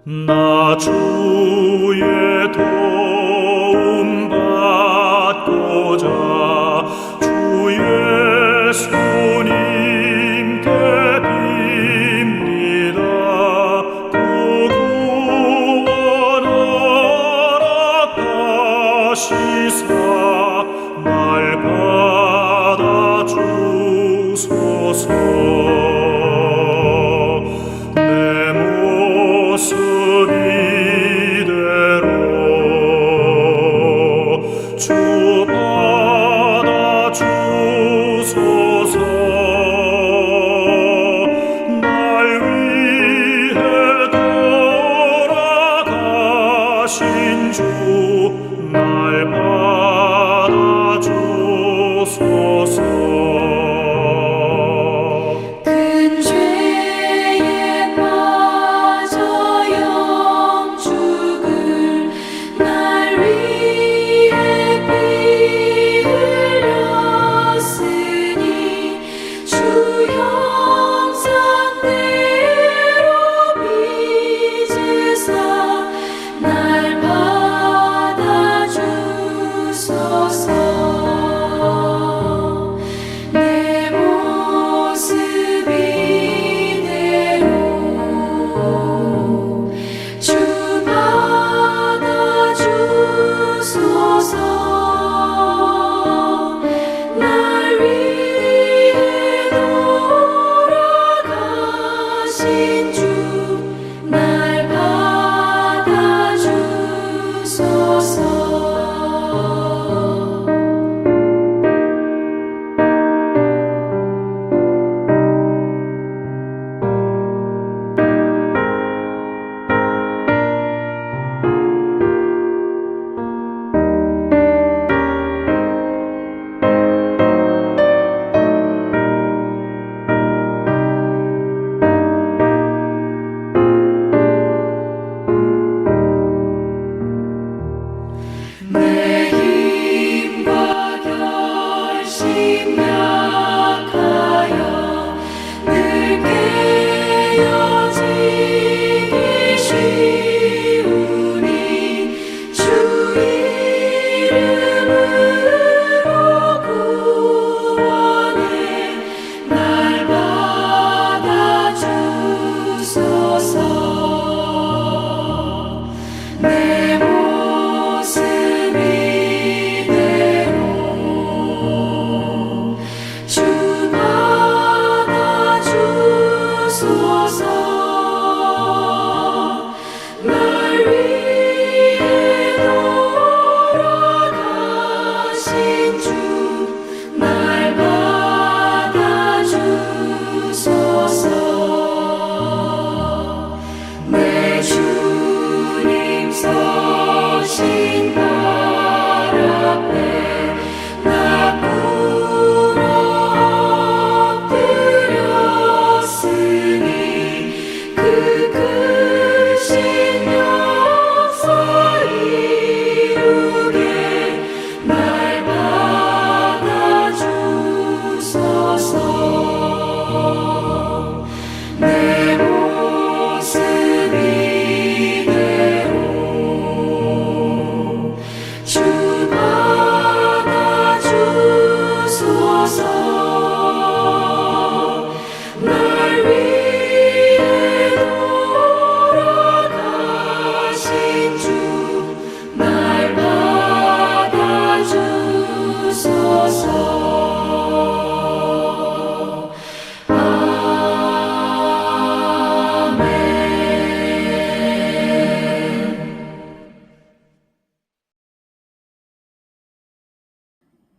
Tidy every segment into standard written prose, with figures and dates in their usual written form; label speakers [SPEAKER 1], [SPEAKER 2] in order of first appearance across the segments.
[SPEAKER 1] 나 주의 도움 받고자 주 예수님께 빕니다. 그 구원하라 하시사 날 받아주소서. 주 받아주소서. 날 위해 돌아가신 주 날 받아주소서.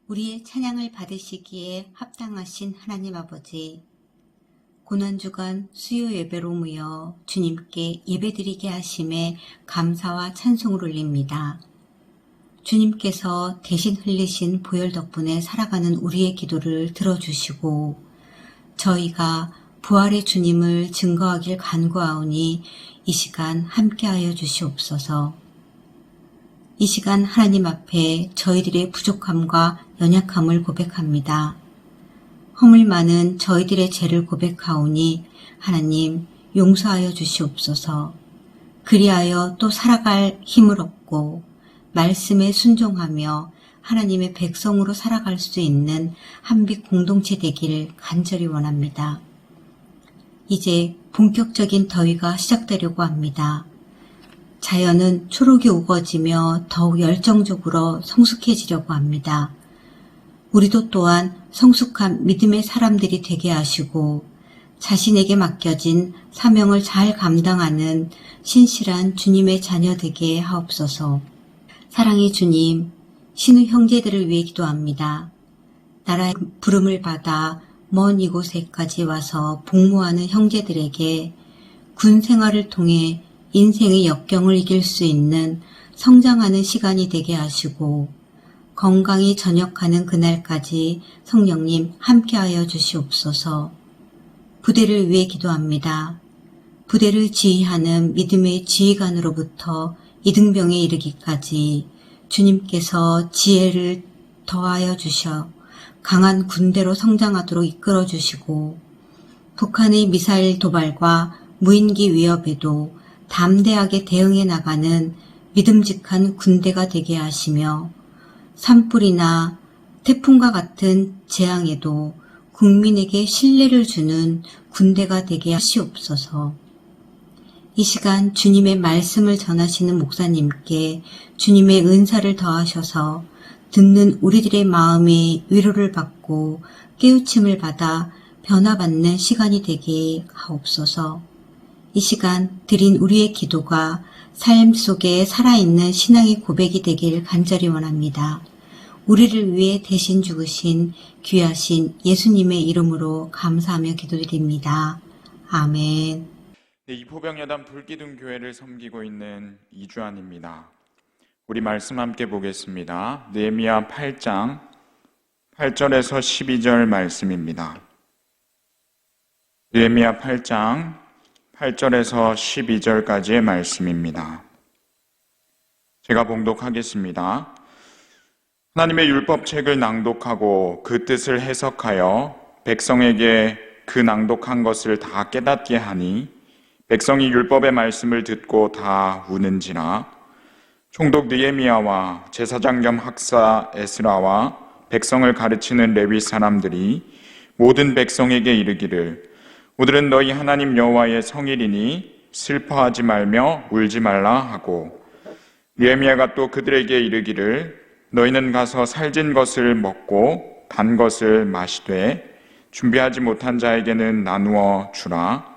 [SPEAKER 2] 우리의 찬양을 받으시기에 합당하신 하나님 아버지, 고난주간 수요 예배로 모여 주님께 예배드리게 하심에 감사와 찬송을 올립니다. 주님께서 대신 흘리신 보혈 덕분에 살아가는 우리의 기도를 들어주시고 저희가 부활의 주님을 증거하길 간구하오니 이 시간 함께하여 주시옵소서. 이 시간 하나님 앞에 저희들의 부족함과 연약함을 고백합니다. 허물 많은 저희들의 죄를 고백하오니 하나님 용서하여 주시옵소서. 그리하여 또 살아갈 힘을 얻고 말씀에 순종하며 하나님의 백성으로 살아갈 수 있는 한빛 공동체 되기를 간절히 원합니다. 이제 본격적인 더위가 시작되려고 합니다. 자연은 초록이 우거지며 더욱 열정적으로 성숙해지려고 합니다. 우리도 또한 성숙한 믿음의 사람들이 되게 하시고 자신에게 맡겨진 사명을 잘 감당하는 신실한 주님의 자녀 되게 하옵소서. 사랑의 주님, 신우 형제들을 위해 기도합니다. 나라의 부름을 받아 먼 이곳에까지 와서 복무하는 형제들에게 군 생활을 통해 인생의 역경을 이길 수 있는 성장하는 시간이 되게 하시고 건강히 전역하는 그날까지 성령님 함께하여 주시옵소서. 부대를 위해 기도합니다. 부대를 지휘하는 믿음의 지휘관으로부터 이등병에 이르기까지 주님께서 지혜를 더하여 주셔 강한 군대로 성장하도록 이끌어 주시고 북한의 미사일 도발과 무인기 위협에도 담대하게 대응해 나가는 믿음직한 군대가 되게 하시며 산불이나 태풍과 같은 재앙에도 국민에게 신뢰를 주는 군대가 되게 하시옵소서. 이 시간 주님의 말씀을 전하시는 목사님께 주님의 은사를 더하셔서 듣는 우리들의 마음에 위로를 받고 깨우침을 받아 변화받는 시간이 되게 하옵소서. 이 시간 드린 우리의 기도가 삶 속에 살아있는 신앙의 고백이 되길 간절히 원합니다. 우리를 위해 대신 죽으신 귀하신 예수님의 이름으로 감사하며 기도드립니다. 아멘.
[SPEAKER 3] 네, 이포병여단 불기둥교회를 섬기고 있는 이주환입니다. 우리 말씀 함께 보겠습니다. 느헤미야 8장 8절에서 12절 말씀입니다. 느헤미야 8장 8절에서 12절까지의 말씀입니다. 제가 봉독하겠습니다. 하나님의 율법책을 낭독하고 그 뜻을 해석하여 백성에게 그 낭독한 것을 다 깨닫게 하니 백성이 율법의 말씀을 듣고 다 우는지라. 총독 느헤미야와 제사장 겸 학사 에스라와 백성을 가르치는 레위 사람들이 모든 백성에게 이르기를 오늘은 너희 하나님 여호와의 성일이니 슬퍼하지 말며 울지 말라 하고 느헤미야가 또 그들에게 이르기를 너희는 가서 살진 것을 먹고 단 것을 마시되 준비하지 못한 자에게는 나누어 주라.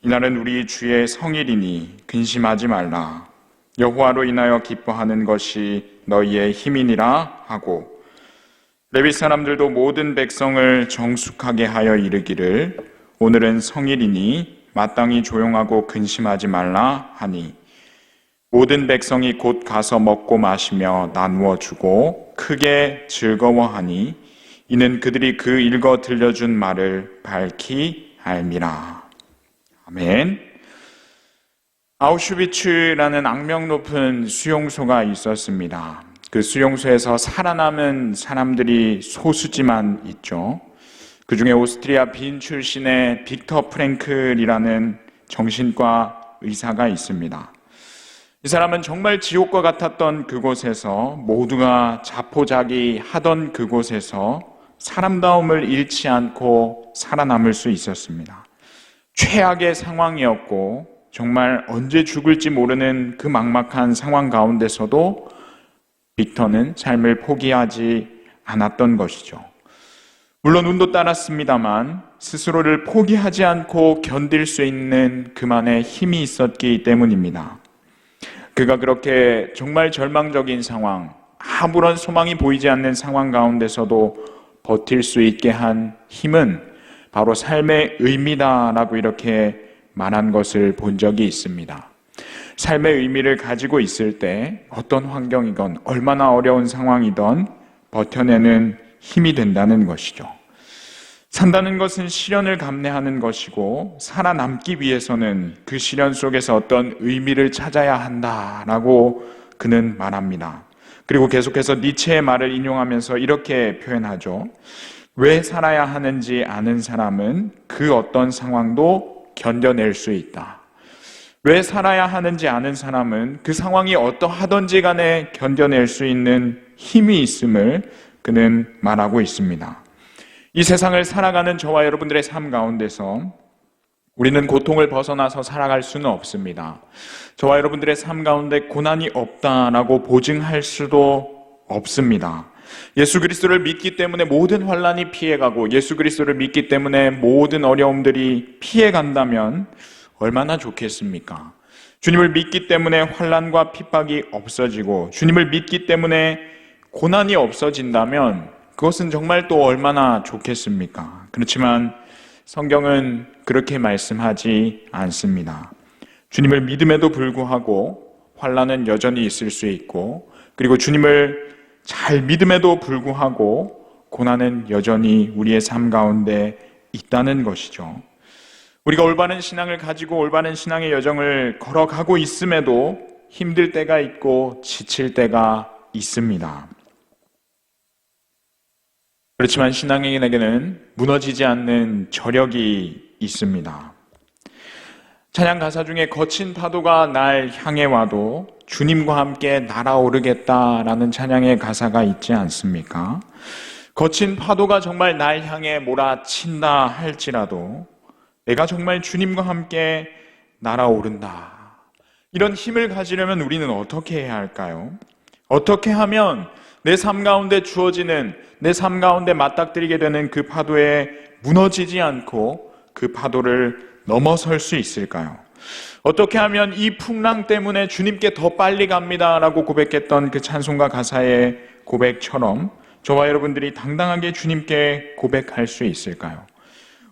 [SPEAKER 3] 이날은 우리 주의 성일이니 근심하지 말라. 여호와로 인하여 기뻐하는 것이 너희의 힘이니라 하고 레위 사람들도 모든 백성을 정숙하게 하여 이르기를 오늘은 성일이니 마땅히 조용하고 근심하지 말라 하니 모든 백성이 곧 가서 먹고 마시며 나누어 주고 크게 즐거워하니 이는 그들이 그 읽어 들려준 말을 밝히 알미라. 아멘. 아우슈비츠라는 악명 높은 수용소가 있었습니다. 그 수용소에서 살아남은 사람들이 소수지만 있죠. 그 중에 오스트리아 빈 출신의 빅터 프랭클이라는 정신과 의사가 있습니다. 이 사람은 정말 지옥과 같았던 그곳에서 모두가 자포자기하던 그곳에서 사람다움을 잃지 않고 살아남을 수 있었습니다. 최악의 상황이었고 정말 언제 죽을지 모르는 그 막막한 상황 가운데서도 빅터는 삶을 포기하지 않았던 것이죠. 물론 운도 따랐습니다만 스스로를 포기하지 않고 견딜 수 있는 그만의 힘이 있었기 때문입니다. 그가 그렇게 정말 절망적인 상황, 아무런 소망이 보이지 않는 상황 가운데서도 버틸 수 있게 한 힘은 바로 삶의 의미다라고 이렇게 말한 것을 본 적이 있습니다. 삶의 의미를 가지고 있을 때 어떤 환경이건 얼마나 어려운 상황이든 버텨내는 힘이 된다는 것이죠. 산다는 것은 시련을 감내하는 것이고 살아남기 위해서는 그 시련 속에서 어떤 의미를 찾아야 한다라고 그는 말합니다. 그리고 계속해서 니체의 말을 인용하면서 이렇게 표현하죠. 왜 살아야 하는지 아는 사람은 그 어떤 상황도 견뎌낼 수 있다. 왜 살아야 하는지 아는 사람은 그 상황이 어떠하든지 간에 견뎌낼 수 있는 힘이 있음을 그는 말하고 있습니다. 이 세상을 살아가는 저와 여러분들의 삶 가운데서 우리는 고통을 벗어나서 살아갈 수는 없습니다. 저와 여러분들의 삶 가운데 고난이 없다라고 보증할 수도 없습니다. 예수 그리스도를 믿기 때문에 모든 환난이 피해가고 예수 그리스도를 믿기 때문에 모든 어려움들이 피해간다면 얼마나 좋겠습니까? 주님을 믿기 때문에 환난과 핍박이 없어지고 주님을 믿기 때문에 고난이 없어진다면 그것은 정말 또 얼마나 좋겠습니까? 그렇지만 성경은 그렇게 말씀하지 않습니다. 주님을 믿음에도 불구하고 환난은 여전히 있을 수 있고, 그리고 주님을 잘 믿음에도 불구하고 고난은 여전히 우리의 삶 가운데 있다는 것이죠. 우리가 올바른 신앙을 가지고 올바른 신앙의 여정을 걸어가고 있음에도 힘들 때가 있고 지칠 때가 있습니다. 그렇지만 신앙인에게는 무너지지 않는 저력이 있습니다. 찬양 가사 중에 거친 파도가 날 향해 와도 주님과 함께 날아오르겠다라는 찬양의 가사가 있지 않습니까? 거친 파도가 정말 날 향해 몰아친다 할지라도 내가 정말 주님과 함께 날아오른다. 이런 힘을 가지려면 우리는 어떻게 해야 할까요? 어떻게 하면 내 삶 가운데 주어지는, 내 삶 가운데 맞닥뜨리게 되는 그 파도에 무너지지 않고 그 파도를 넘어설 수 있을까요? 어떻게 하면 이 풍랑 때문에 주님께 더 빨리 갑니다 라고 고백했던 그 찬송가 가사의 고백처럼 저와 여러분들이 당당하게 주님께 고백할 수 있을까요?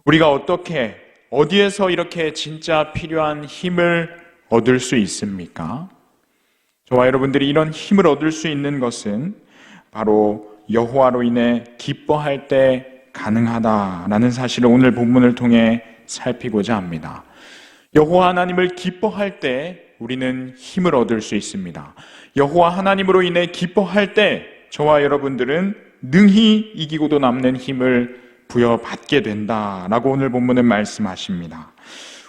[SPEAKER 3] 우리가 어떻게, 어디에서 이렇게 진짜 필요한 힘을 얻을 수 있습니까? 저와 여러분들이 이런 힘을 얻을 수 있는 것은 바로 여호와로 인해 기뻐할 때 가능하다라는 사실을 오늘 본문을 통해 살피고자 합니다. 여호와 하나님을 기뻐할 때 우리는 힘을 얻을 수 있습니다. 여호와 하나님으로 인해 기뻐할 때 저와 여러분들은 능히 이기고도 남는 힘을 부여받게 된다라고 오늘 본문은 말씀하십니다.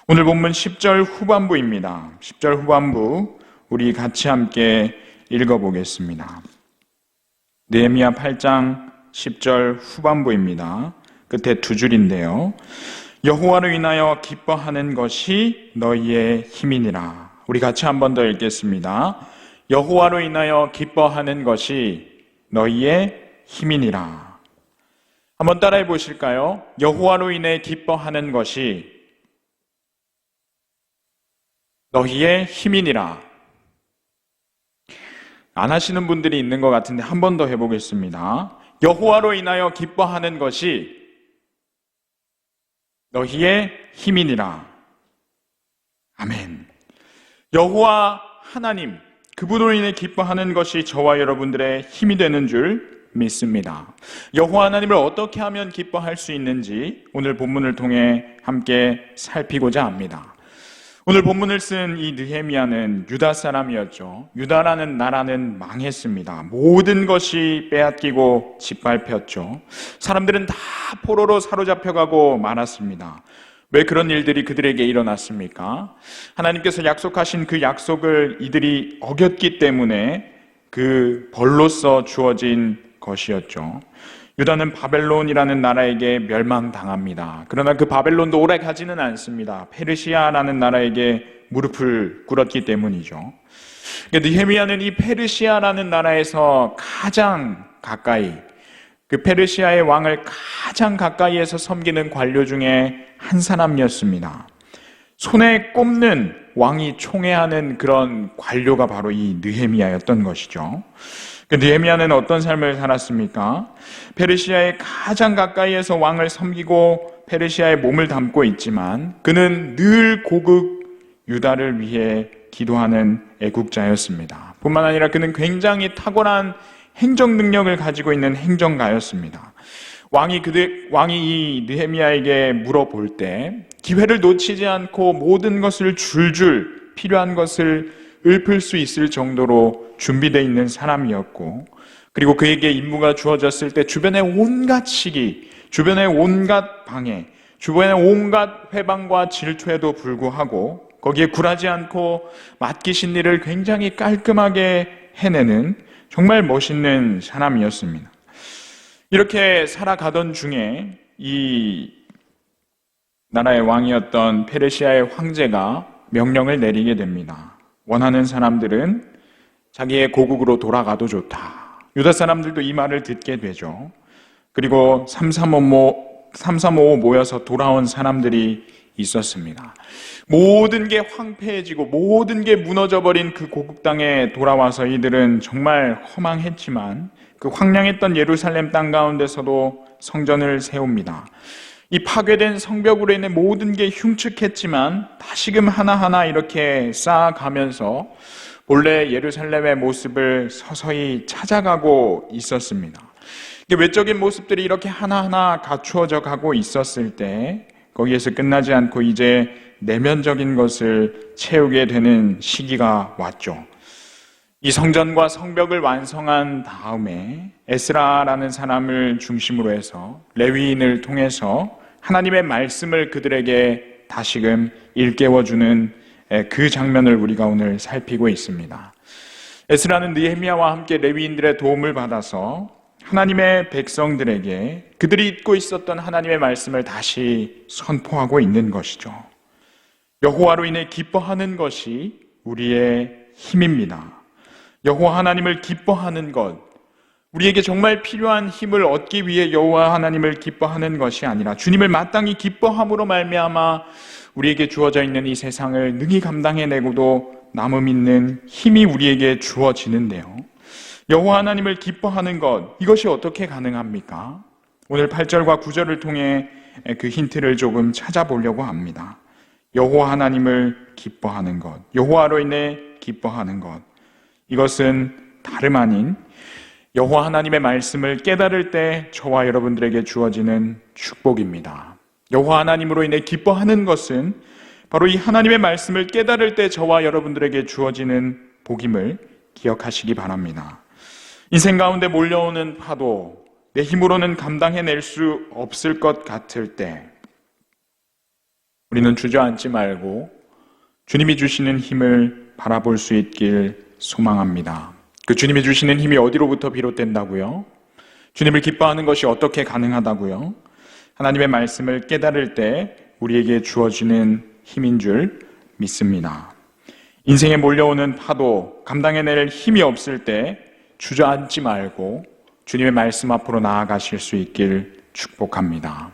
[SPEAKER 3] 오늘 본문 10절 후반부입니다. 10절 후반부 우리 같이 함께 읽어보겠습니다. 느헤미야 8장 10절 후반부입니다. 끝에 두 줄인데요. 여호와로 인하여 기뻐하는 것이 너희의 힘이니라. 우리 같이 한 번 더 읽겠습니다. 여호와로 인하여 기뻐하는 것이 너희의 힘이니라. 한번 따라해 보실까요? 여호와로 인해 기뻐하는 것이 너희의 힘이니라. 안 하시는 분들이 있는 것 같은데 한 번 더 해보겠습니다. 여호와로 인하여 기뻐하는 것이 너희의 힘이니라. 아멘. 여호와 하나님, 그분으로 인해 기뻐하는 것이 저와 여러분들의 힘이 되는 줄 믿습니다. 여호와 하나님을 어떻게 하면 기뻐할 수 있는지 오늘 본문을 통해 함께 살피고자 합니다. 오늘 본문을 쓴 이 느헤미야는 유다 사람이었죠. 유다라는 나라는 망했습니다. 모든 것이 빼앗기고 짓밟혔죠. 사람들은 다 포로로 사로잡혀가고 말았습니다. 왜 그런 일들이 그들에게 일어났습니까? 하나님께서 약속하신 그 약속을 이들이 어겼기 때문에 그 벌로서 주어진 것이었죠. 유다는 바벨론이라는 나라에게 멸망당합니다. 그러나 그 바벨론도 오래 가지는 않습니다. 페르시아라는 나라에게 무릎을 꿇었기 때문이죠. 느헤미야는 이 페르시아라는 나라에서 가장 가까이, 그 페르시아의 왕을 가장 가까이에서 섬기는 관료 중에 한 사람이었습니다. 손에 꼽는 왕이 총애하는 그런 관료가 바로 이 느헤미야였던 것이죠. 느헤미야는 어떤 삶을 살았습니까? 페르시아의 가장 가까이에서 왕을 섬기고 페르시아의 몸을 담고 있지만 그는 늘 고국 유다를 위해 기도하는 애국자였습니다. 뿐만 아니라 그는 굉장히 탁월한 행정 능력을 가지고 있는 행정가였습니다. 왕이 이 느헤미야에게 물어볼 때 기회를 놓치지 않고 모든 것을 줄줄 필요한 것을 읊을 수 있을 정도로 준비되어 있는 사람이었고, 그리고 그에게 임무가 주어졌을 때 주변의 온갖 시기, 주변의 온갖 방해, 주변의 온갖 회방과 질투에도 불구하고 거기에 굴하지 않고 맡기신 일을 굉장히 깔끔하게 해내는 정말 멋있는 사람이었습니다. 이렇게 살아가던 중에 이 나라의 왕이었던 페르시아의 황제가 명령을 내리게 됩니다. 원하는 사람들은 자기의 고국으로 돌아가도 좋다. 유다 사람들도 이 말을 듣게 되죠. 그리고 335 모여서 돌아온 사람들이 있었습니다. 모든 게 황폐해지고 모든 게 무너져버린 그 고국 땅에 돌아와서 이들은 정말 허망했지만 그 황량했던 예루살렘 땅 가운데서도 성전을 세웁니다. 이 파괴된 성벽으로 인해 모든 게 흉측했지만 다시금 하나하나 이렇게 쌓아가면서 본래 예루살렘의 모습을 서서히 찾아가고 있었습니다. 외적인 모습들이 이렇게 하나하나 갖추어져 가고 있었을 때 거기에서 끝나지 않고 이제 내면적인 것을 채우게 되는 시기가 왔죠. 이 성전과 성벽을 완성한 다음에 에스라라는 사람을 중심으로 해서 레위인을 통해서 하나님의 말씀을 그들에게 다시금 일깨워주는 그 장면을 우리가 오늘 살피고 있습니다. 에스라는 느헤미야와 함께 레위인들의 도움을 받아서 하나님의 백성들에게 그들이 잊고 있었던 하나님의 말씀을 다시 선포하고 있는 것이죠. 여호와로 인해 기뻐하는 것이 우리의 힘입니다. 여호와 하나님을 기뻐하는 것, 우리에게 정말 필요한 힘을 얻기 위해 여호와 하나님을 기뻐하는 것이 아니라 주님을 마땅히 기뻐함으로 말미암아 우리에게 주어져 있는 이 세상을 능히 감당해내고도 남음 있는 힘이 우리에게 주어지는데요. 여호와 하나님을 기뻐하는 것, 이것이 어떻게 가능합니까? 오늘 8절과 9절을 통해 그 힌트를 조금 찾아보려고 합니다. 여호와 하나님을 기뻐하는 것, 여호와로 인해 기뻐하는 것, 이것은 다름 아닌 여호와 하나님의 말씀을 깨달을 때 저와 여러분들에게 주어지는 축복입니다. 여호와 하나님으로 인해 기뻐하는 것은 바로 이 하나님의 말씀을 깨달을 때 저와 여러분들에게 주어지는 복임을 기억하시기 바랍니다. 인생 가운데 몰려오는 파도, 내 힘으로는 감당해낼 수 없을 것 같을 때 우리는 주저앉지 말고 주님이 주시는 힘을 바라볼 수 있길 소망합니다. 그 주님이 주시는 힘이 어디로부터 비롯된다고요? 주님을 기뻐하는 것이 어떻게 가능하다고요? 하나님의 말씀을 깨달을 때 우리에게 주어지는 힘인 줄 믿습니다. 인생에 몰려오는 파도, 감당해낼 힘이 없을 때 주저앉지 말고 주님의 말씀 앞으로 나아가실 수 있길 축복합니다.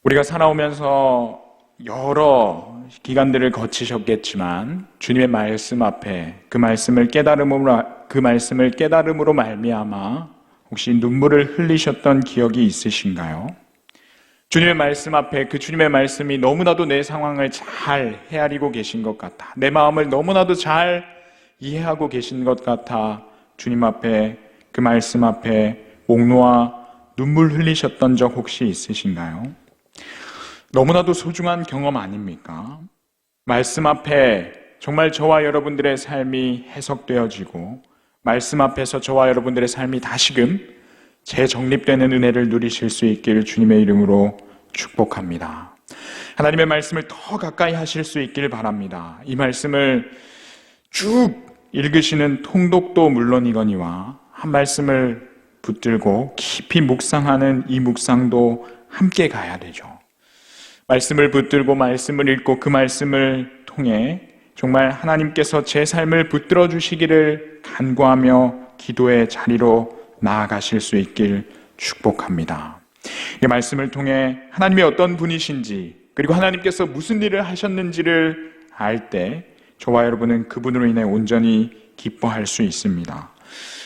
[SPEAKER 3] 우리가 살아오면서 여러 기간들을 거치셨겠지만 주님의 말씀 앞에 그 말씀을 깨달음으로 말미암아 혹시 눈물을 흘리셨던 기억이 있으신가요? 주님의 말씀 앞에 그 주님의 말씀이 너무나도 내 상황을 잘 헤아리고 계신 것 같아, 내 마음을 너무나도 잘 이해하고 계신 것 같아 주님 앞에, 그 말씀 앞에 목 놓아 눈물 흘리셨던 적 혹시 있으신가요? 너무나도 소중한 경험 아닙니까? 말씀 앞에 정말 저와 여러분들의 삶이 해석되어지고 말씀 앞에서 저와 여러분들의 삶이 다시금 재정립되는 은혜를 누리실 수 있기를 주님의 이름으로 축복합니다. 하나님의 말씀을 더 가까이 하실 수 있길 바랍니다. 이 말씀을 쭉 읽으시는 통독도 물론이거니와 한 말씀을 붙들고 깊이 묵상하는 이 묵상도 함께 가야 되죠. 말씀을 붙들고 말씀을 읽고 그 말씀을 통해 정말 하나님께서 제 삶을 붙들어 주시기를 간구하며 기도의 자리로 나아가실 수 있길 축복합니다. 이 말씀을 통해 하나님이 어떤 분이신지, 그리고 하나님께서 무슨 일을 하셨는지를 알 때 저와 여러분은 그분으로 인해 온전히 기뻐할 수 있습니다.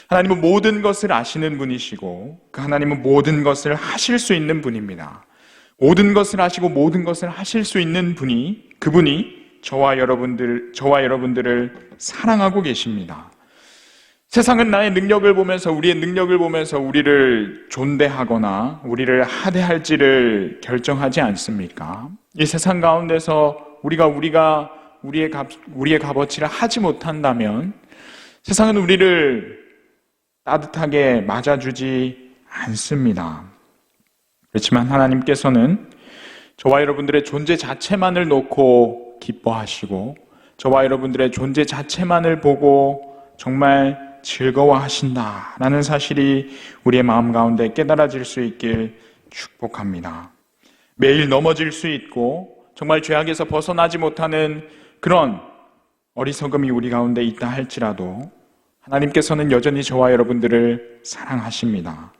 [SPEAKER 3] 하나님은 모든 것을 아시는 분이시고 그 하나님은 모든 것을 하실 수 있는 분입니다. 모든 것을 하시고 모든 것을 하실 수 있는 분이, 그분이 저와 여러분들을 사랑하고 계십니다. 세상은 나의 능력을 보면서, 우리의 능력을 보면서 우리를 존대하거나 우리를 하대할지를 결정하지 않습니까? 이 세상 가운데서 우리의 값어치를 하지 못한다면 세상은 우리를 따뜻하게 맞아주지 않습니다. 그렇지만 하나님께서는 저와 여러분들의 존재 자체만을 놓고 보고 기뻐하시고 저와 여러분들의 존재 자체만을 보고 정말 즐거워하신다라는 사실이 우리의 마음 가운데 깨달아질 수 있길 축복합니다. 매일 넘어질 수 있고 정말 죄악에서 벗어나지 못하는 그런 어리석음이 우리 가운데 있다 할지라도 하나님께서는 여전히 저와 여러분들을 사랑하십니다.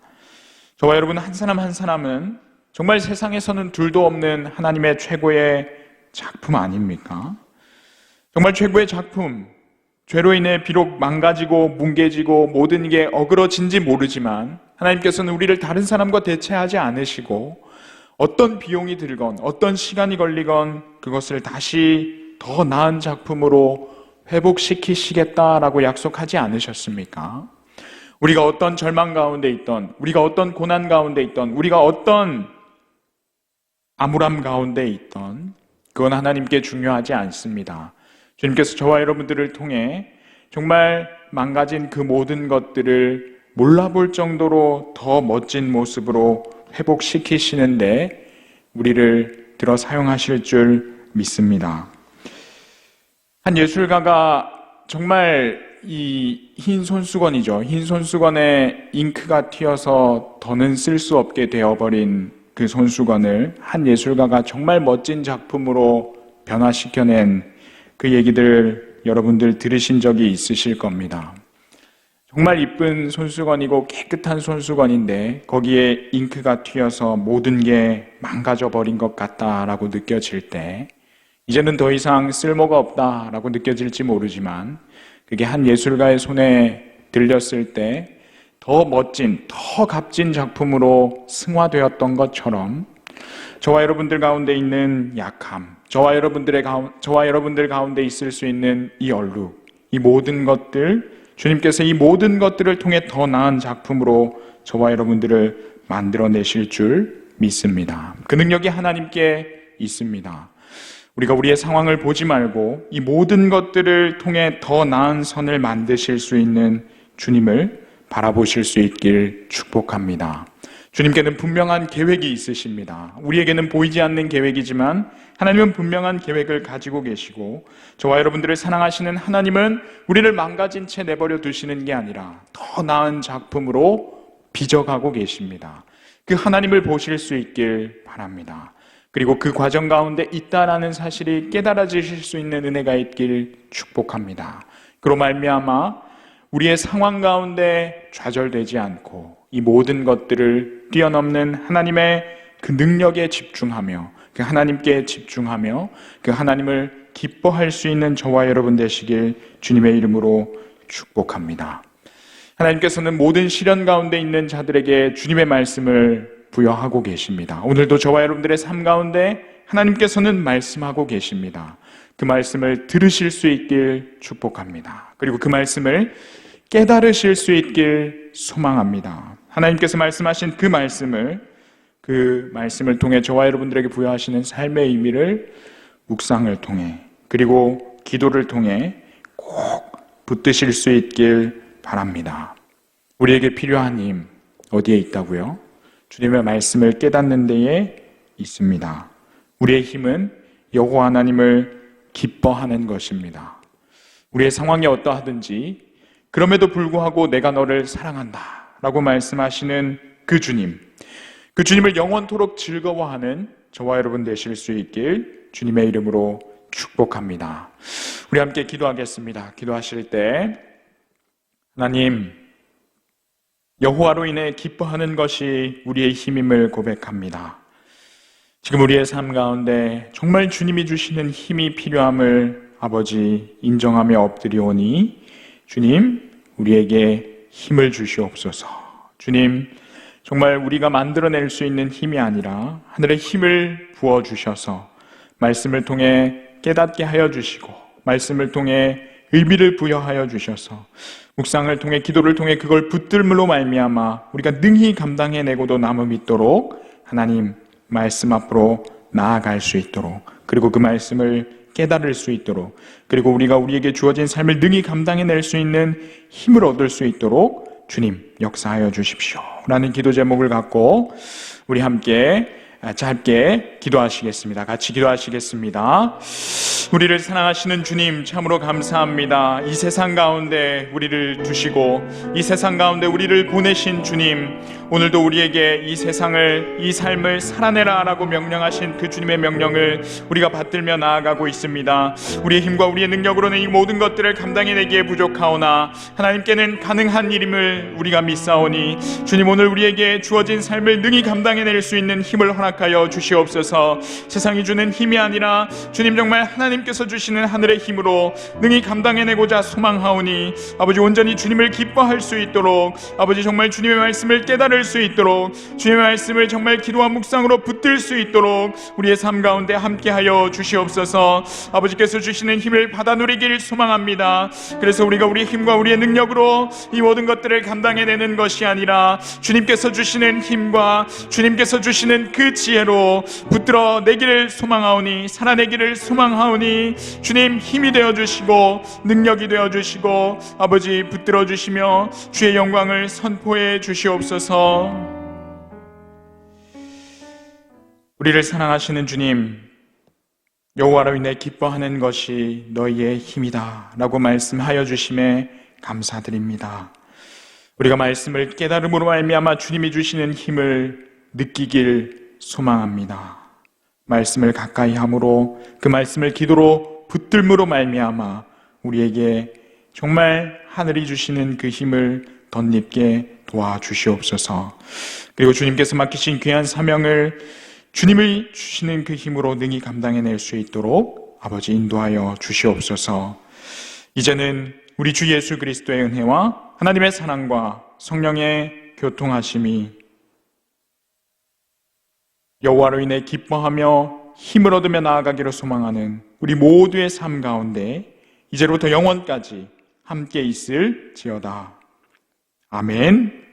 [SPEAKER 3] 저와 여러분 한 사람 한 사람은 정말 세상에서는 둘도 없는 하나님의 최고의 작품 아닙니까? 정말 최고의 작품, 죄로 인해 비록 망가지고 뭉개지고 모든 게 어그러진지 모르지만 하나님께서는 우리를 다른 사람과 대체하지 않으시고 어떤 비용이 들건 어떤 시간이 걸리건 그것을 다시 더 나은 작품으로 회복시키시겠다라고 약속하지 않으셨습니까? 우리가 어떤 절망 가운데 있던, 우리가 어떤 고난 가운데 있던, 우리가 어떤 암울함 가운데 있던 그건 하나님께 중요하지 않습니다. 주님께서 저와 여러분들을 통해 정말 망가진 그 모든 것들을 몰라볼 정도로 더 멋진 모습으로 회복시키시는데 우리를 들어 사용하실 줄 믿습니다. 한 예술가가 정말 이 흰 손수건이죠. 흰 손수건에 잉크가 튀어서 더는 쓸 수 없게 되어버린 그 손수건을 한 예술가가 정말 멋진 작품으로 변화시켜낸 그 얘기들 여러분들 들으신 적이 있으실 겁니다. 정말 이쁜 손수건이고 깨끗한 손수건인데 거기에 잉크가 튀어서 모든 게 망가져 버린 것 같다라고 느껴질 때 이제는 더 이상 쓸모가 없다라고 느껴질지 모르지만 그게 한 예술가의 손에 들렸을 때 더 멋진, 더 값진 작품으로 승화되었던 것처럼 저와 여러분들 가운데 있는 약함, 저와 여러분들 가운데 있을 수 있는 이 얼룩, 이 모든 것들, 주님께서 이 모든 것들을 통해 더 나은 작품으로 저와 여러분들을 만들어내실 줄 믿습니다. 그 능력이 하나님께 있습니다. 우리가 우리의 상황을 보지 말고 이 모든 것들을 통해 더 나은 선을 만드실 수 있는 주님을 바라보실 수 있길 축복합니다. 주님께는 분명한 계획이 있으십니다. 우리에게는 보이지 않는 계획이지만 하나님은 분명한 계획을 가지고 계시고 저와 여러분들을 사랑하시는 하나님은 우리를 망가진 채 내버려 두시는 게 아니라 더 나은 작품으로 빚어가고 계십니다. 그 하나님을 보실 수 있길 바랍니다. 그리고 그 과정 가운데 있다라는 사실이 깨달아지실 수 있는 은혜가 있길 축복합니다. 그로 말미암아 우리의 상황 가운데 좌절되지 않고 이 모든 것들을 뛰어넘는 하나님의 그 능력에 집중하며 그 하나님께 집중하며 그 하나님을 기뻐할 수 있는 저와 여러분 되시길 주님의 이름으로 축복합니다. 하나님께서는 모든 시련 가운데 있는 자들에게 주님의 말씀을 부여하고 계십니다. 오늘도 저와 여러분들의 삶 가운데 하나님께서는 말씀하고 계십니다. 그 말씀을 들으실 수 있길 축복합니다. 그리고 그 말씀을 깨달으실 수 있길 소망합니다. 하나님께서 말씀하신 그 말씀을 통해 저와 여러분들에게 부여하시는 삶의 의미를 묵상을 통해 그리고 기도를 통해 꼭 붙드실 수 있길 바랍니다. 우리에게 필요한 힘 어디에 있다고요? 주님의 말씀을 깨닫는 데에 있습니다. 우리의 힘은 여호와 하나님을 기뻐하는 것입니다. 우리의 상황이 어떠하든지 그럼에도 불구하고 내가 너를 사랑한다 라고 말씀하시는 그 주님을 영원토록 즐거워하는 저와 여러분 되실 수 있길 주님의 이름으로 축복합니다. 우리 함께 기도하겠습니다. 기도하실 때 하나님, 여호와로 인해 기뻐하는 것이 우리의 힘임을 고백합니다. 지금 우리의 삶 가운데 정말 주님이 주시는 힘이 필요함을 아버지 인정하며 엎드리오니 주님, 우리에게 힘을 주시옵소서. 주님, 정말 우리가 만들어낼 수 있는 힘이 아니라 하늘의 힘을 부어주셔서 말씀을 통해 깨닫게 하여 주시고 말씀을 통해 의미를 부여하여 주셔서 묵상을 통해 기도를 통해 그걸 붙들므로 말미암아 우리가 능히 감당해내고도 남음 있도록 하나님 말씀 앞으로 나아갈 수 있도록 그리고 그 말씀을 깨달을 수 있도록 그리고 우리가 우리에게 주어진 삶을 능히 감당해낼 수 있는 힘을 얻을 수 있도록 주님 역사하여 주십시오 라는 기도 제목을 갖고 우리 함께 짧게 기도하시겠습니다. 같이 기도하시겠습니다. 우리를 사랑하시는 주님, 참으로 감사합니다. 이 세상 가운데 우리를 두시고 이 세상 가운데 우리를 보내신 주님, 오늘도 우리에게 이 세상을, 이 삶을 살아내라 라고 명령하신 그 주님의 명령을 우리가 받들며 나아가고 있습니다. 우리의 힘과 우리의 능력으로는 이 모든 것들을 감당해내기에 부족하오나 하나님께는 가능한 일임을 우리가 믿사오니 주님, 오늘 우리에게 주어진 삶을 능히 감당해낼 수 있는 힘을 허락하여 주시옵소서. 세상이 주는 힘이 아니라 주님, 정말 하나님께서 주시는 하늘의 힘으로 능히 감당해내고자 소망하오니 아버지, 온전히 주님을 기뻐할 수 있도록, 아버지 정말 주님의 말씀을 깨달을 수 있도록, 주님의 말씀을 정말 기도와 묵상으로 붙들 수 있도록 우리의 삶 가운데 함께하여 주시옵소서. 아버지께서 주시는 힘을 받아 누리길 소망합니다. 그래서 우리가 우리의 힘과 우리의 능력으로 이 모든 것들을 감당해내는 것이 아니라 주님께서 주시는 힘과 주님께서 주시는 그 지혜로 붙들어 내기를 소망하오니, 살아내기를 소망하오니 주님, 힘이 되어주시고 능력이 되어주시고 아버지 붙들어 주시며 주의 영광을 선포해 주시옵소서. 우리를 사랑하시는 주님, 여호와로 인해 기뻐하는 것이 너희의 힘이다 라고 말씀하여 주심에 감사드립니다. 우리가 말씀을 깨달음으로 말미암아 주님이 주시는 힘을 느끼길 소망합니다. 말씀을 가까이 함으로, 그 말씀을 기도로 붙들므로 말미암아 우리에게 정말 하늘이 주시는 그 힘을 덧입게 도와주시옵소서. 그리고 주님께서 맡기신 귀한 사명을 주님이 주시는 그 힘으로 능히 감당해낼 수 있도록 아버지 인도하여 주시옵소서. 이제는 우리 주 예수 그리스도의 은혜와 하나님의 사랑과 성령의 교통하심이 여호와로 인해 기뻐하며 힘을 얻으며 나아가기로 소망하는 우리 모두의 삶 가운데 이제로부터 영원까지 함께 있을지어다. 아멘.